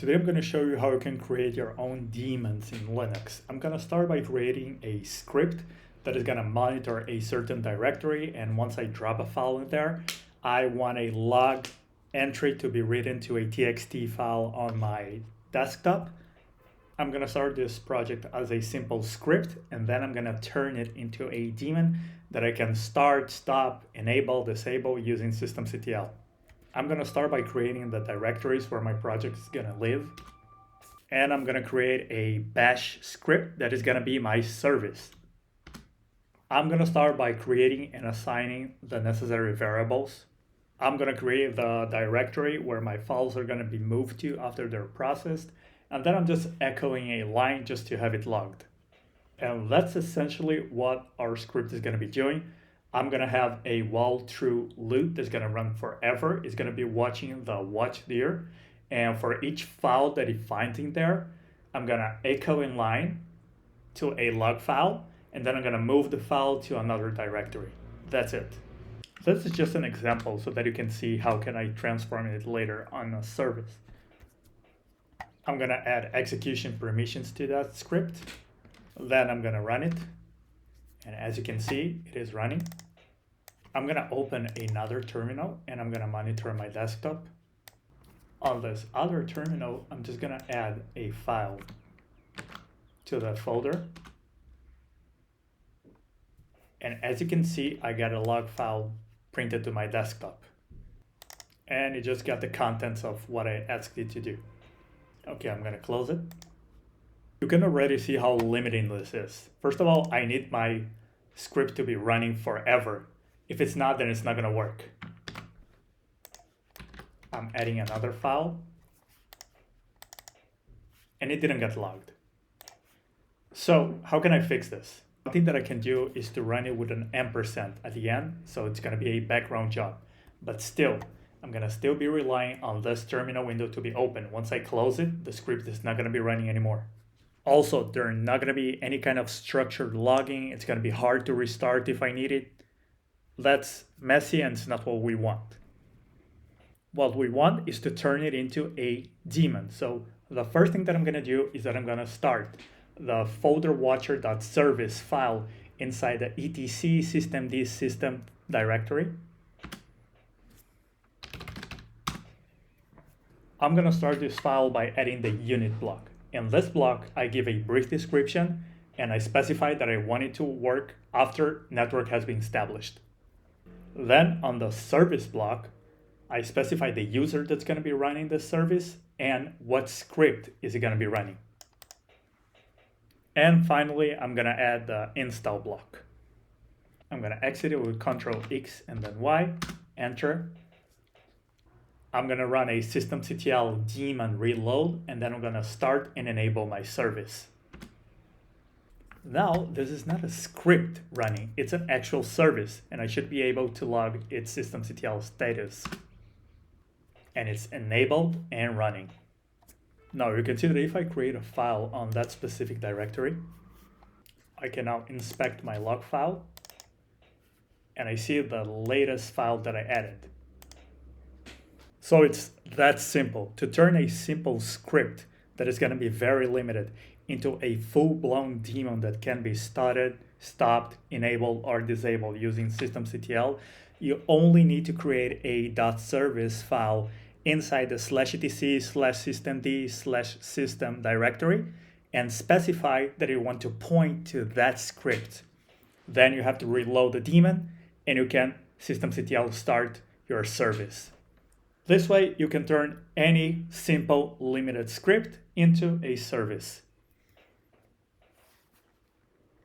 Today I'm going to show you how you can create your own daemons in Linux. I'm going to start by creating a script that is going to monitor a certain directory, and once I drop a file in there, I want a log entry to be written to a txt file on my desktop. I'm going to start this project as a simple script, and then I'm going to turn it into a daemon that I can start, stop, enable, disable using systemctl. I'm going to start by creating the directories where my project is going to live. And I'm going to create a bash script that is going to be my service. I'm going to start by creating and assigning the necessary variables. I'm going to create the directory where my files are going to be moved to after they're processed. And then I'm just echoing a line just to have it logged. And that's essentially what our script is going to be doing. I'm going to have a while true loop that's going to run forever. It's going to be watching the watch there. And for each file that it finds in there, I'm going to echo in line to a log file. And then I'm going to move the file to another directory. That's it. This is just an example so that you can see how can I transform it later on a service. I'm going to add execution permissions to that script. Then I'm going to run it. And as you can see, it is running. I'm going to open another terminal and I'm going to monitor my desktop. On this other terminal, I'm just going to add a file to that folder. And as you can see, I got a log file printed to my desktop. And it just got the contents of what I asked it to do. Okay, I'm going to close it. You can already see how limiting this is. First of all, I need my script to be running forever. If it's not, then it's not going to work. I'm adding another file. And it didn't get logged. So how can I fix this? One thing that I can do is to run it with an ampersand at the end. So it's going to be a background job. But still, I'm going to still be relying on this terminal window to be open. Once I close it, the script is not going to be running anymore. Also, there's not going to be any kind of structured logging. It's going to be hard to restart if I need it. That's messy and it's not what we want. What we want is to turn it into a daemon. So the first thing that I'm going to do is that I'm going to start the folderwatcher.service file inside the etc systemd system directory. I'm going to start this file by adding the unit block. In this block, I give a brief description and I specify that I want it to work after network has been established. Then on the service block, I specify the user that's going to be running this service and what script is it going to be running. And finally, I'm going to add the install block. I'm going to exit it with Ctrl X and then Y, enter. I'm going to run a systemctl daemon reload, and then I'm going to start and enable my service. Now, this is not a script running, it's an actual service, and I should be able to log its systemctl status. And it's enabled and running. Now, you can see that if I create a file on that specific directory, I can now inspect my log file, and I see the latest file that I added. So it's that simple. To turn a simple script that is going to be very limited into a full-blown daemon that can be started, stopped, enabled, or disabled using systemctl, you only need to create a .service file inside the /etc/systemd/system directory and specify that you want to point to that script. Then you have to reload the daemon and you can systemctl start your service. This way, you can turn any simple limited script into a service.